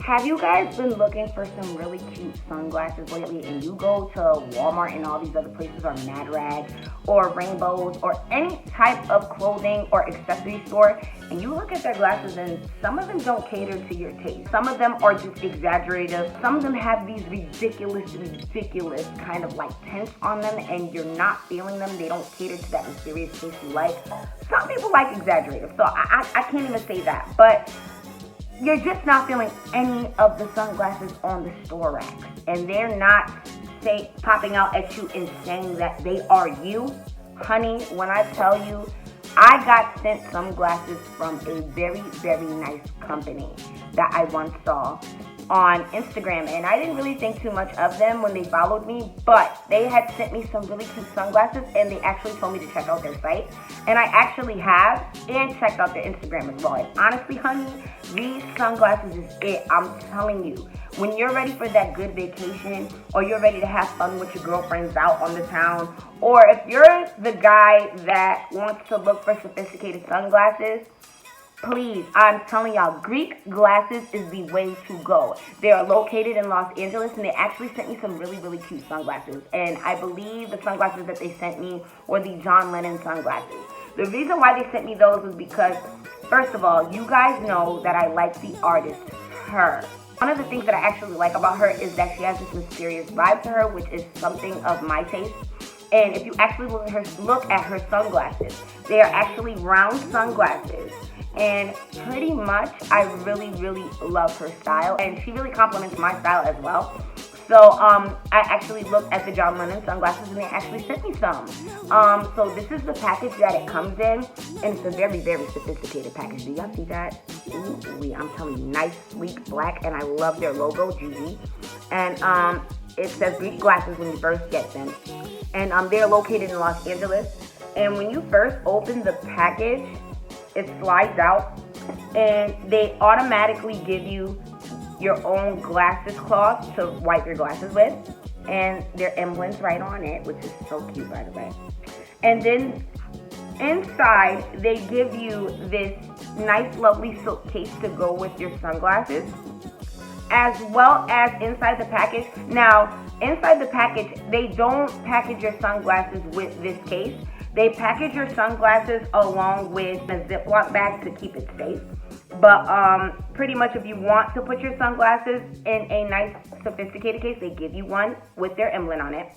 Have you guys been looking for some really cute sunglasses lately and you go to Walmart and all these other places, or Mad Rag or Rainbows or any type of clothing or accessory store, and you look at their glasses and some of them don't cater to your taste. Some of them are just exaggerative. Some of them have these ridiculous kind of like tints on them and you're not feeling them. They don't cater to that mysterious taste you like. Some people like exaggerative, so I can't even say that, but you're just not feeling any of the sunglasses on the store racks, and they're not popping out at you and saying that they are you. Honey, when I tell you, I got sent sunglasses from a very nice company that I once saw on Instagram, and I didn't really think too much of them when they followed me, but they had sent me some really cute sunglasses, and they actually told me to check out their site, and I actually have, and checked out their Instagram as well. And honestly, honey, these sunglasses is it. I'm telling you, when you're ready for that good vacation, or you're ready to have fun with your girlfriends out on the town, or if you're the guy that wants to look for sophisticated sunglasses, please, I'm telling y'all, Greek Glasses is the way to go. They are located in Los Angeles, and they actually sent me some really cute sunglasses. And I believe the sunglasses that they sent me were the John Lennon sunglasses. The reason why they sent me those was because, first of all, you guys know that I like the artist, her. One of the things that I actually like about her is that she has this mysterious vibe to her, which is something of my taste. And if you actually look at her sunglasses, they are actually round sunglasses. And pretty much, I really love her style, and she really complements my style as well. So I actually looked at the John Lennon sunglasses, and they actually sent me some. So this is the package that it comes in, and it's a very sophisticated package. Do y'all see that? Ooh, I'm telling you, nice, sleek, black, and I love their logo, GG. And it says Greek Glasses when you first get them, and they're located in Los Angeles. And when you first open the package, it slides out, and they automatically give you your own glasses cloth to wipe your glasses with, and their emblems right on it, which is so cute, by the way. And then inside, they give you this nice, lovely silk case to go with your sunglasses, as well as inside the package. Now, inside the package, they don't package your sunglasses with this case. They package your sunglasses along with a Ziploc bag to keep it safe. But pretty much if you want to put your sunglasses in a nice, sophisticated case, they give you one with their emblem on it.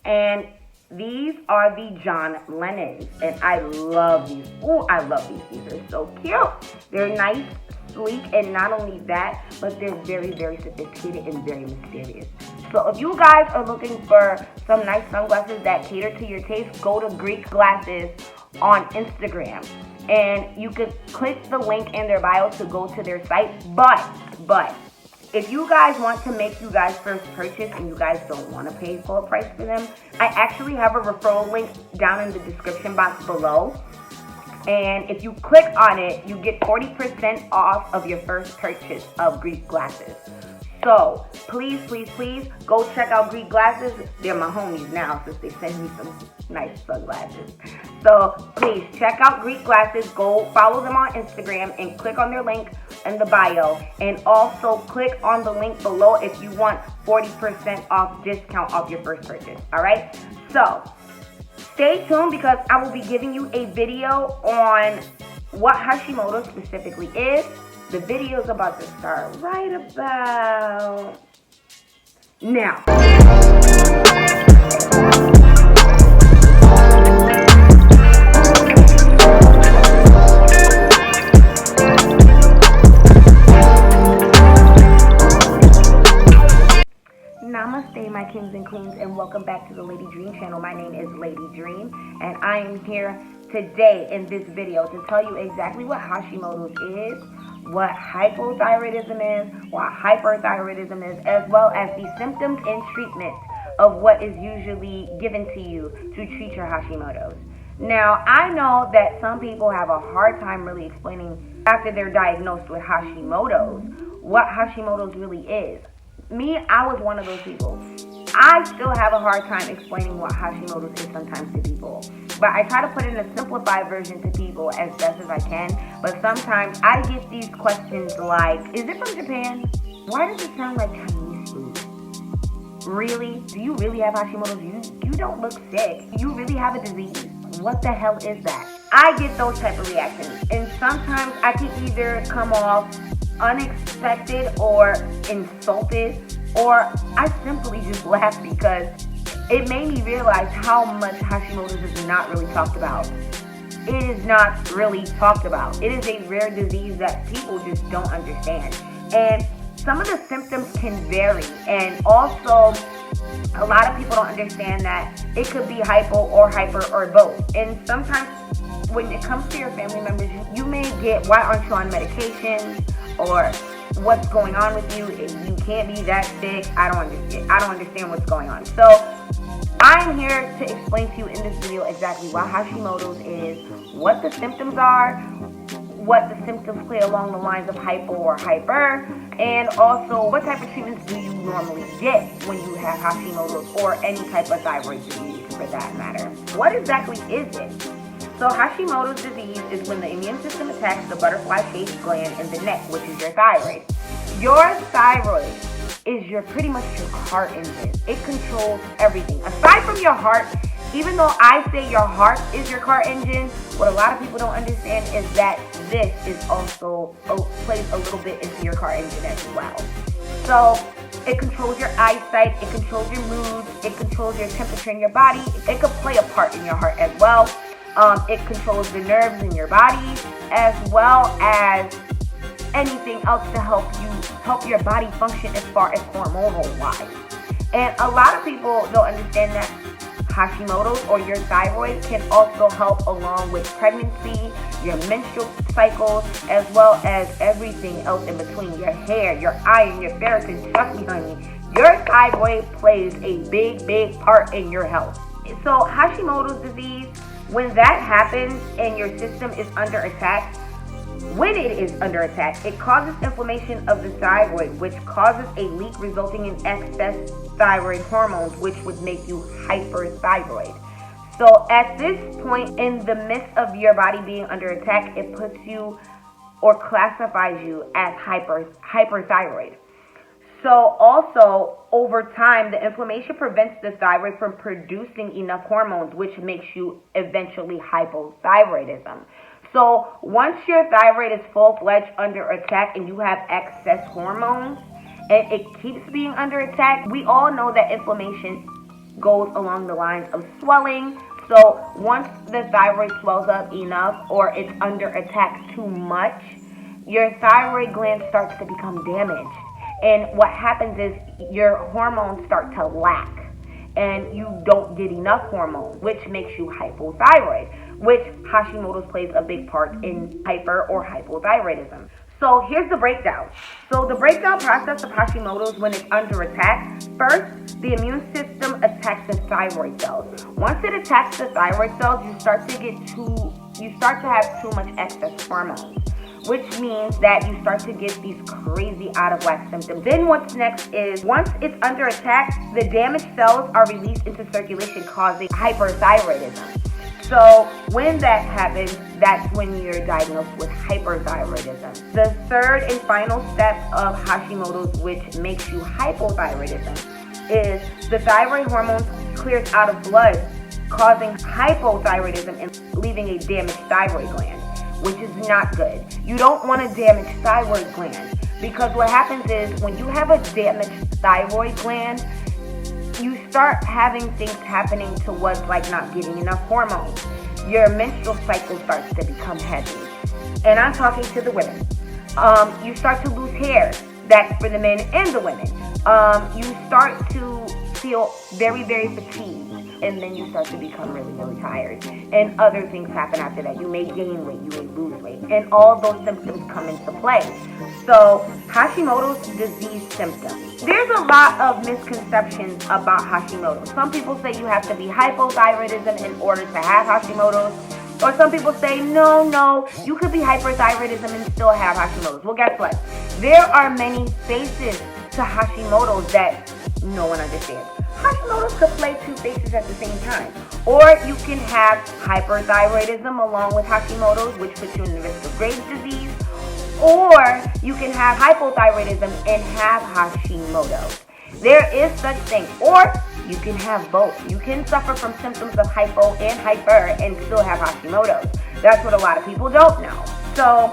And these are the John Lennons, and I love these. Ooh, I love these. These are so cute. They're nice, sleek, and not only that, but they're very sophisticated and very mysterious. So if you guys are looking for some nice sunglasses that cater to your taste, go to Greek Glasses on Instagram. And you can click the link in their bio to go to their site. But if you guys want to make you guys first purchase and you guys don't want to pay full price for them, I actually have a referral link down in the description box below. And if you click on it, you get 40% off of your first purchase of Greek Glasses. So please go check out Greek Glasses. They're my homies now since they sent me some nice sunglasses. So please check out Greek Glasses. Go follow them on Instagram and click on their link in the bio. And also click on the link below if you want 40% off discount off your first purchase. All right? So stay tuned, because I will be giving you a video on what Hashimoto specifically is. The video is about to start right about now. Namaste, my kings and queens, and welcome back to the Lady Dream channel. My name is Lady Dream, and I am here today in this video to tell you exactly what Hashimoto's is, what hypothyroidism is, what hyperthyroidism is, as well as the symptoms and treatment of what is usually given to you to treat your Hashimoto's. Now, I know that some people have a hard time really explaining after they're diagnosed with Hashimoto's what Hashimoto's really is. Me, I was one of those people. I still have a hard time explaining what Hashimoto's is sometimes to people. But I try to put in a simplified version to people as best as I can. But sometimes I get these questions like, is it from Japan? Why does it sound like Chinese food? Really? Do you really have Hashimoto's? You don't look sick. You really have a disease. What the hell is that? I get those type of reactions. And sometimes I can either come off unexpected or insulted, or I simply just laugh because it made me realize how much Hashimoto's is not really talked about. It is not really talked about. It is a rare disease that people just don't understand. And some of the symptoms can vary. And also, a lot of people don't understand that it could be hypo or hyper or both. And sometimes when it comes to your family members, you may get, why aren't you on medication? Or what's going on with you? You can't be that sick. I don't understand what's going on. So I'm here to explain to you in this video exactly what Hashimoto's is, what the symptoms are, what the symptoms play along the lines of hypo or hyper, and also what type of treatments do you normally get when you have Hashimoto's or any type of thyroid disease for that matter. What exactly is it? So Hashimoto's disease is when the immune system attacks the butterfly-shaped gland in the neck, which is your thyroid. Your thyroid is pretty much your car engine. It controls everything. Aside from your heart, even though I say your heart is your car engine, what a lot of people don't understand is that this is also plays a little bit into your car engine as well. So it controls your eyesight, it controls your mood, it controls your temperature in your body. It could play a part in your heart as well. It controls the nerves in your body, as well as anything else to help your body function as far as hormonal wise. And a lot of people don't understand that Hashimoto's or your thyroid can also help along with pregnancy, your menstrual cycles, as well as everything else in between, your hair, your iron, your ferritin. Trust me, honey, your thyroid plays a big part in your health. So Hashimoto's disease, when that happens and your system is under attack, when it is under attack, it causes inflammation of the thyroid, which causes a leak resulting in excess thyroid hormones, which would make you hyperthyroid. So at this point in the midst of your body being under attack, it puts you or classifies you as hyperthyroid. So also, over time, the inflammation prevents the thyroid from producing enough hormones, which makes you eventually hypothyroidism. So once your thyroid is full-fledged under attack and you have excess hormones and it keeps being under attack, we all know that inflammation goes along the lines of swelling. So once the thyroid swells up enough or it's under attack too much, your thyroid gland starts to become damaged. And what happens is your hormones start to lack and you don't get enough hormone, which makes you hypothyroid, which Hashimoto's plays a big part in hyper or hypothyroidism. So here's the breakdown. So the breakdown process of Hashimoto's when it's under attack. First, the immune system attacks the thyroid cells. Once it attacks the thyroid cells, you start to have too much excess hormones, which means that you start to get these crazy out of whack symptoms. Then what's next is, once it's under attack, the damaged cells are released into circulation, causing hyperthyroidism. So when that happens, that's when you're diagnosed with hyperthyroidism. The third and final step of Hashimoto's, which makes you hypothyroidism, is the thyroid hormone clears out of blood, causing hypothyroidism and leaving a damaged thyroid gland, which is not good. You don't want a damaged thyroid gland, because what happens is when you have a damaged thyroid gland, you start having things happening to what's like not getting enough hormones. Your menstrual cycle starts to become heavy. And I'm talking to the women. You start to lose hair. That's for the men and the women. You start to feel very fatigued. And then you start to become really tired. And other things happen after that. You may gain weight, you may lose weight. And all those symptoms come into play. So Hashimoto's disease symptoms. There's a lot of misconceptions about Hashimoto's. Some people say you have to be hypothyroidism in order to have Hashimoto's. Or some people say, no, you could be hyperthyroidism and still have Hashimoto's. Well, guess what? There are many faces to Hashimoto's that no one understands. Hashimoto's could play two faces at the same time. Or you can have hyperthyroidism along with Hashimoto's, which puts you in the risk of Graves' disease. Or you can have hypothyroidism and have Hashimoto's. There is such thing. Or you can have both. You can suffer from symptoms of hypo and hyper and still have Hashimoto's. That's what a lot of people don't know. So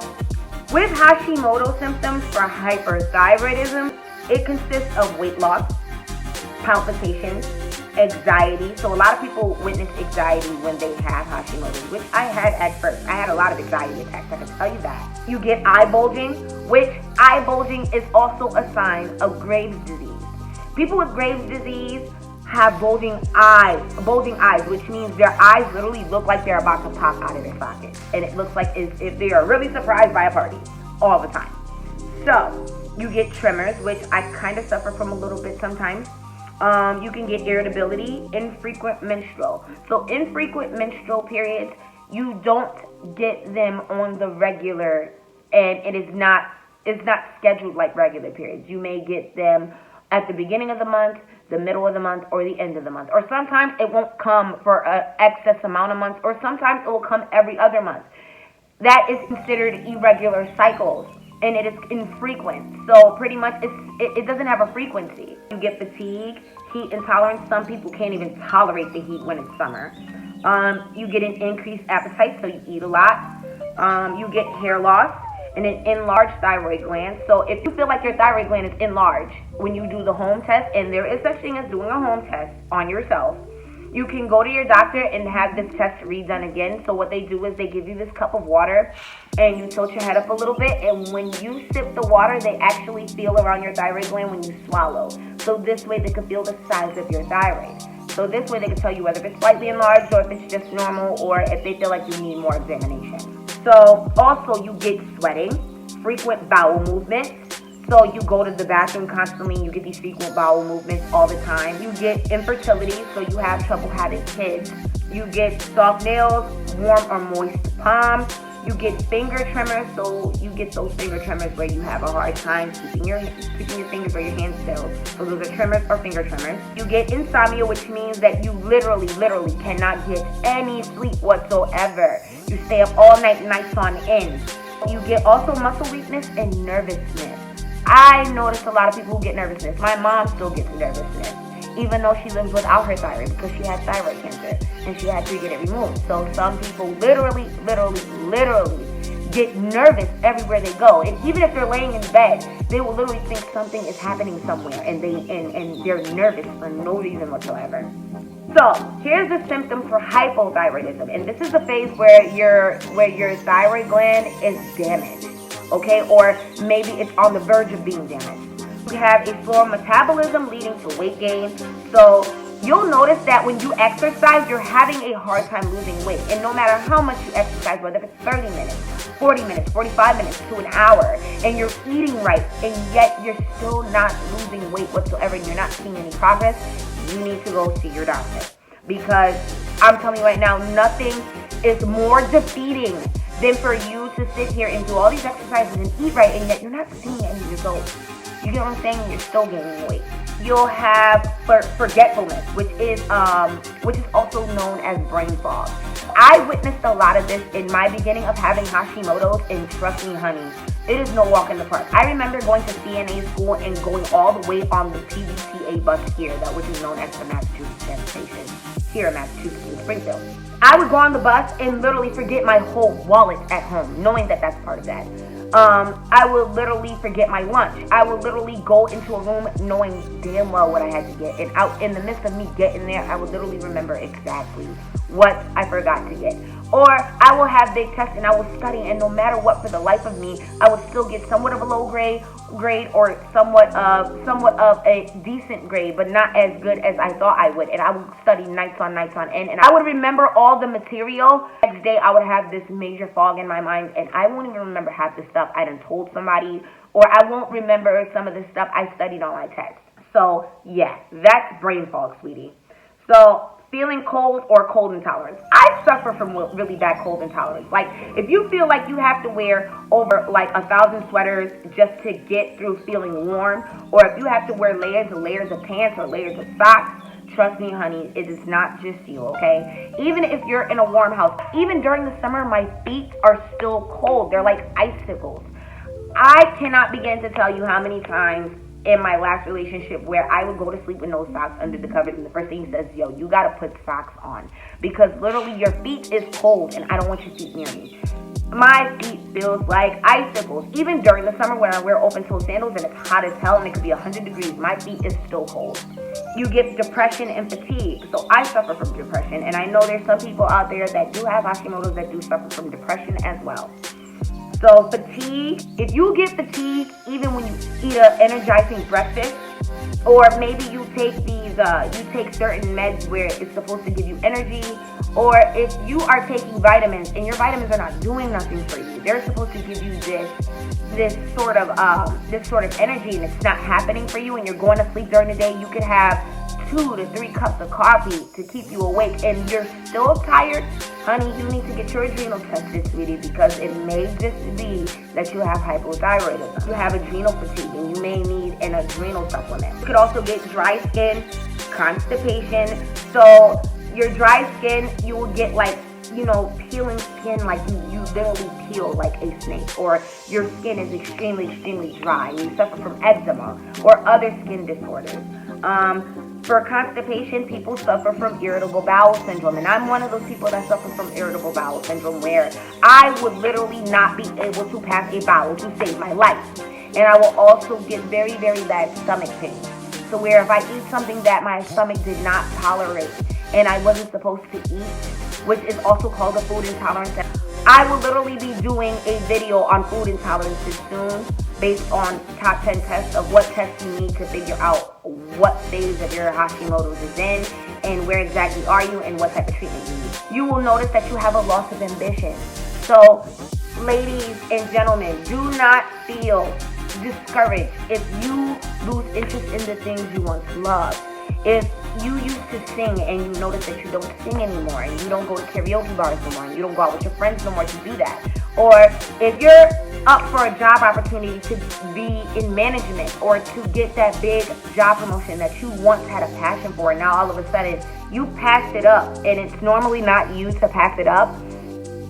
with Hashimoto symptoms for hyperthyroidism, it consists of weight loss, palpitations, anxiety. So a lot of people witness anxiety when they have Hashimoto's, which I had at first. I had a lot of anxiety attacks, I can tell you that. You get eye bulging, which eye bulging is also a sign of Graves' disease. People with Graves' disease have bulging eyes, which means their eyes literally look like they're about to pop out of their sockets. And it looks like as if they are really surprised by a party all the time. So you get tremors, which I kind of suffer from a little bit sometimes. You can get irritability, infrequent menstrual. So infrequent menstrual periods, you don't get them on the regular, and it's not scheduled like regular periods. You may get them at the beginning of the month, the middle of the month, or the end of the month. Or sometimes it won't come for an excess amount of months, or sometimes it will come every other month. That is considered irregular cycles, and it is infrequent. So pretty much it doesn't have a frequency. You get fatigue, heat intolerance. Some people can't even tolerate the heat when it's summer. You get an increased appetite, so you eat a lot. You get hair loss and an enlarged thyroid gland. So if you feel like your thyroid gland is enlarged when you do the home test, and there is such thing as doing a home test on yourself, you can go to your doctor and have this test redone again. So what they do is they give you this cup of water and you tilt your head up a little bit, and when you sip the water, they actually feel around your thyroid gland when you swallow. So this way they can feel the size of your thyroid. So this way they can tell you whether it's slightly enlarged or if it's just normal, or if they feel like you need more examination. So also you get sweating, frequent bowel movements. So you go to the bathroom constantly, you get these frequent bowel movements all the time. You get infertility, so you have trouble having kids. You get soft nails, warm or moist palms. You get finger tremors, so you get those finger tremors where you have a hard time keeping your fingers or your hands still. So those are tremors or finger tremors. You get insomnia, which means that you literally cannot get any sleep whatsoever. You stay up all nights on end. You get also muscle weakness and nervousness. I notice a lot of people who get nervousness. My mom still gets nervousness, even though she lives without her thyroid because she has thyroid cancer and she had to get it removed. So some people literally get nervous everywhere they go. And even if they're laying in bed, they will literally think something is happening somewhere, and they're nervous for no reason whatsoever. So here's the symptom for hypothyroidism, and this is the phase where your thyroid gland is damaged, okay, or maybe it's on the verge of being damaged. You have a slow metabolism leading to weight gain. So you'll notice that when you exercise, you're having a hard time losing weight, and no matter how much you exercise, whether it's 30 minutes, 40 minutes, 45 minutes to an hour, and you're eating right, and yet you're still not losing weight whatsoever, and you're not seeing any progress, you need to go see your doctor. Because I'm telling you right now, nothing is more defeating than for you to sit here and do all these exercises and eat right, and yet you're not seeing any results. You get what I'm saying? You're still gaining weight. You'll have forgetfulness, which is also known as brain fog. I witnessed a lot of this in my beginning of having Hashimoto's, and trust me, honey, it is no walk in the park. I remember going to CNA school and going all the way on the PVTA bus here, which is known as the Massachusetts Station, here in Massachusetts, in Springfield. I would go on the bus and literally forget my whole wallet at home, knowing that that's part of that. I would literally forget my lunch. I would literally go into a room knowing damn well what I had to get. And out in the midst of me getting there, I would literally remember exactly what I forgot to get. Or I will have big tests and I will study, and no matter what, for the life of me, I would still get somewhat of a low grade or somewhat of a decent grade, but not as good as I thought I would. And I would study nights on end, and I would remember all the material. Next day I would have this major fog in my mind, and I won't even remember half the stuff I done told somebody, or I won't remember some of the stuff I studied on my test. So yeah, that's brain fog, sweetie. So feeling cold or cold intolerance. I suffer from really bad cold intolerance. Like, if you feel like you have to wear over like 1,000 sweaters just to get through feeling warm, or if you have to wear layers and layers of pants or layers of socks Trust me, honey, it is not just you, okay? Even if you're in a warm house, even during the summer, my feet are still cold. They're like icicles. I cannot begin to tell you how many times in my last relationship where I would go to sleep with no socks under the covers, and the first thing he says, yo, you gotta put socks on because literally your feet is cold and I don't want your feet near me. My feet feels like icicles. Even during the summer when I wear open-toe sandals and it's hot as hell and it could be 100 degrees, my feet is still cold. You get depression and fatigue. So I suffer from depression, and I know there's some people out there that do have Hashimoto's that do suffer from depression as well. So fatigue, if you get fatigue even when you eat an energizing breakfast, or maybe you take you take certain meds where it's supposed to give you energy, or if you are taking vitamins and your vitamins are not doing nothing for you, they're supposed to give you this sort of energy, and it's not happening for you, and you're going to sleep during the day, you could have 2 to 3 cups of coffee to keep you awake and you're still tired, honey, you need to get your adrenal tested, sweetie, because it may just be that you have hypothyroidism. You have adrenal fatigue and you may need an adrenal supplement. You could also get dry skin, constipation. So your dry skin, you will get like, peeling skin, like you literally peel like a snake, or your skin is extremely dry and you suffer from eczema or other skin disorders. For constipation, people suffer from irritable bowel syndrome, and I'm one of those people that suffer from irritable bowel syndrome where I would literally not be able to pass a bowel to save my life. And I will also get very bad stomach pain. So where if I eat something that my stomach did not tolerate and I wasn't supposed to eat, which is also called a food intolerance, I will literally be doing a video on food intolerances soon based on top 10 tests of what tests you need to figure out what stage of your Hashimoto's is in and where exactly are you and what type of treatment you need. You will notice that you have a loss of ambition. So, ladies and gentlemen, do not feel discouraged if you lose interest in the things you once loved. If you used to sing and you notice that you don't sing anymore and you don't go to karaoke bars no more and you don't go out with your friends no more to do that. Or if you're up for a job opportunity to be in management or to get that big job promotion that you once had a passion for, and now all of a sudden you passed it up, and it's normally not you to pass it up,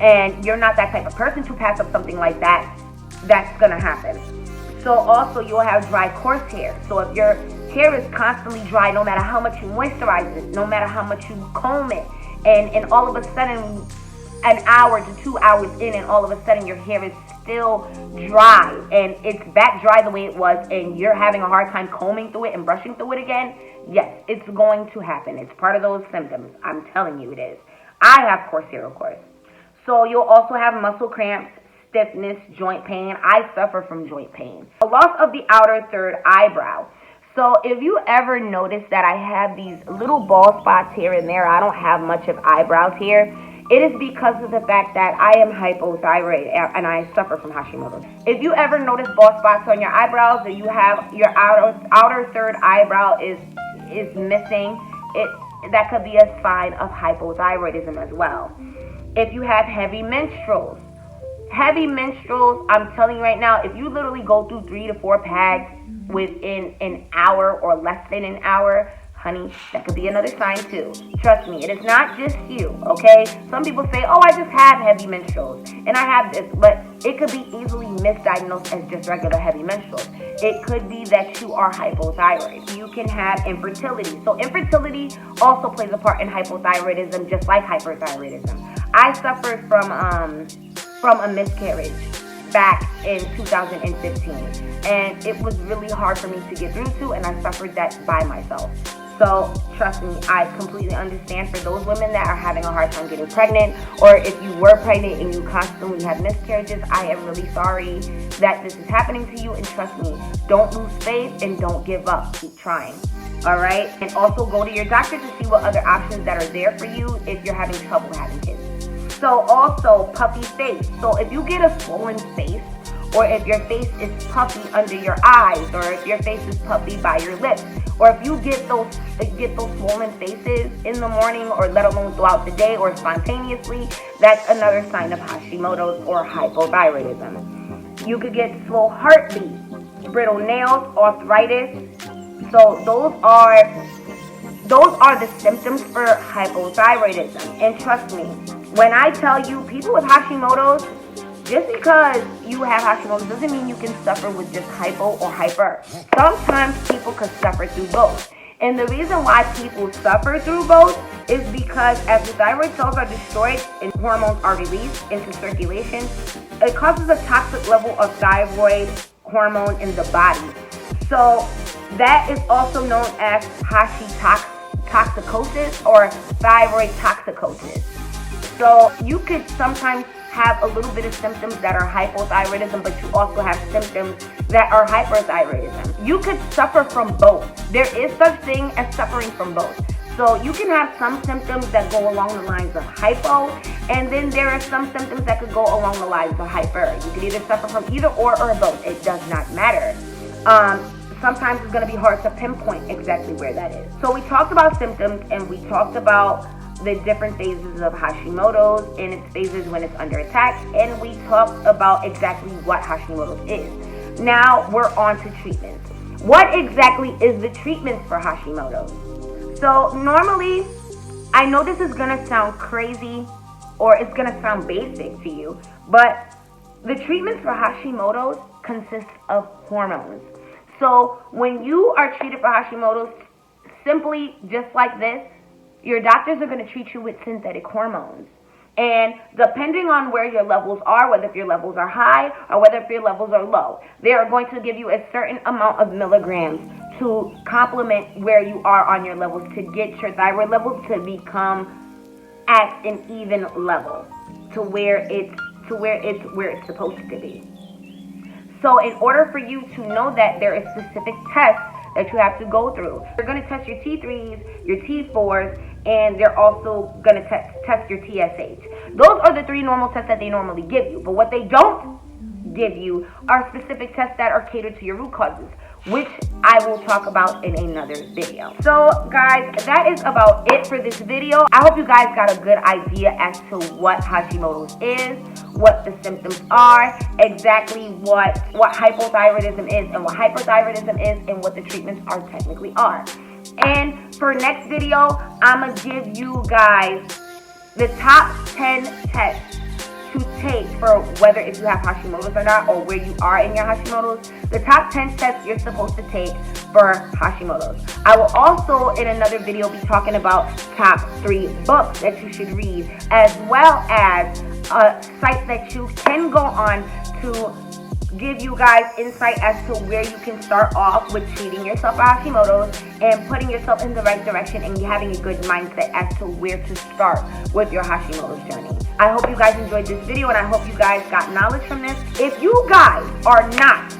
and you're not that type of person to pass up something like that, that's gonna happen. So also you'll have dry, coarse hair. So if your hair is constantly dry, no matter how much you moisturize it, no matter how much you comb it, and all of a sudden an hour to 2 hours in, and all of a sudden your hair is still dry and it's back dry the way it was, and you're having a hard time combing through it and brushing through it again, yes, it's going to happen. It's part of those symptoms. I'm telling you it is. I have coarse hair, of course. So you'll also have muscle cramps, stiffness, joint pain. I suffer from joint pain. A loss of the outer third eyebrow. So if you ever notice that I have these little bald spots here and there, I don't have much of eyebrows here, it is because of the fact that I am hypothyroid and I suffer from Hashimoto's. If you ever notice bald spots on your eyebrows, or you have your outer third eyebrow is missing, that could be a sign of hypothyroidism as well. If you have heavy menstruals, I'm telling you right now, if you literally go through 3 to 4 pads within an hour or less than an hour, honey, that could be another sign too. Trust me, it is not just you, okay? Some people say, oh, I just have heavy menstruals, and I have this, but it could be easily misdiagnosed as just regular heavy menstruals. It could be that you are hypothyroid. You can have infertility. So infertility also plays a part in hypothyroidism, just like hyperthyroidism. I suffered from a miscarriage back in 2015, and it was really hard for me to get through to, and I suffered that by myself. So trust me, I completely understand for those women that are having a hard time getting pregnant, or if you were pregnant and you constantly have miscarriages, I am really sorry that this is happening to you, and trust me, don't lose faith and don't give up. Keep trying. All right? And also go to your doctor to see what other options that are there for you if you're having trouble having kids. So also puffy face. So if you get a swollen face, or if your face is puffy under your eyes, or if your face is puffy by your lips, or if you get those swollen faces in the morning, or let alone throughout the day or spontaneously, that's another sign of Hashimoto's or hypothyroidism. You could get slow heartbeat, brittle nails, arthritis. So those are Those are the symptoms for hypothyroidism. And trust me, when I tell you, people with Hashimoto's, just because you have Hashimoto's doesn't mean you can suffer with just hypo or hyper. Sometimes people could suffer through both. And the reason why people suffer through both is because as the thyroid cells are destroyed and hormones are released into circulation, it causes a toxic level of thyroid hormone in the body. So that is also known as toxicosis or thyroid toxicosis. So you could sometimes have a little bit of symptoms that are hypothyroidism, but you also have symptoms that are hyperthyroidism. You could suffer from both. There is such thing as suffering from both. So you can have some symptoms that go along the lines of hypo, and then there are some symptoms that could go along the lines of hyper. You could either suffer from either or both. It does not matter. Sometimes it's going to be hard to pinpoint exactly where that is. So we talked about symptoms, and we talked about the different phases of Hashimoto's and its phases when it's under attack, and we talked about exactly what Hashimoto's is. Now we're on to treatments. What exactly is the treatment for Hashimoto's? So normally, I know this is gonna sound crazy or it's gonna sound basic to you, but the treatments for Hashimoto's consist of hormones. So when you are treated for Hashimoto's, simply just like this, your doctors are going to treat you with synthetic hormones. And depending on where your levels are, whether if your levels are high or whether if your levels are low, they are going to give you a certain amount of milligrams to complement where you are on your levels, to get your thyroid levels to become at an even level, to where it's supposed to be. So in order for you to know that, there is specific tests that you have to go through. They're going to test your T3s, your T4s, and they're also going to test your TSH. Those are the three normal tests that they normally give you. But what they don't give you are specific tests that are catered to your root causes, which I will talk about in another video. So guys, that is about it for this video. I hope you guys got a good idea as to what Hashimoto's is, what the symptoms are, exactly what hypothyroidism is and what hyperthyroidism is, and what the treatments are technically are. And for next video, I'm gonna give you guys the top 10 tests to take for whether if you have Hashimoto's or not, or where you are in your Hashimoto's. The top 10 tests you're supposed to take for Hashimoto's. I will also in another video be talking about top 3 books that you should read, as well as a site that you can go on to give you guys insight as to where you can start off with treating yourself for Hashimoto's and putting yourself in the right direction and having a good mindset as to where to start with your Hashimoto's journey. I hope you guys enjoyed this video, and I hope you guys got knowledge from this. If you guys are not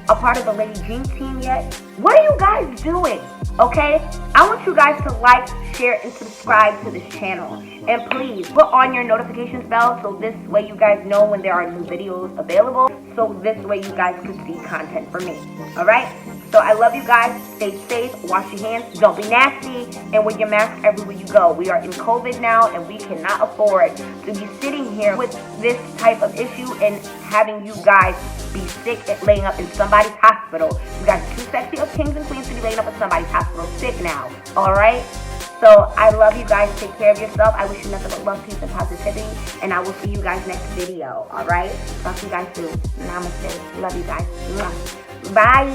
a part of the Lady Dream team yet, what are you guys doing? Okay? I want you guys to like, share, and subscribe to this channel. And please put on your notifications bell so this way you guys know when there are new videos available. So this way you guys can see content from me. Alright? So I love you guys. Stay safe. Wash your hands. Don't be nasty. And wear your mask everywhere you go. We are in COVID now, and we cannot afford to be sitting here with this type of issue and having you guys be sick and laying up in somebody's hospital. You guys are too sexy of kings and queens to be laying up in somebody's hospital sick now. Alright? So I love you guys. Take care of yourself. I wish you nothing but love, peace, and positivity. And I will see you guys next video. Alright? Talk to you guys soon. Namaste. Love you guys. Bye.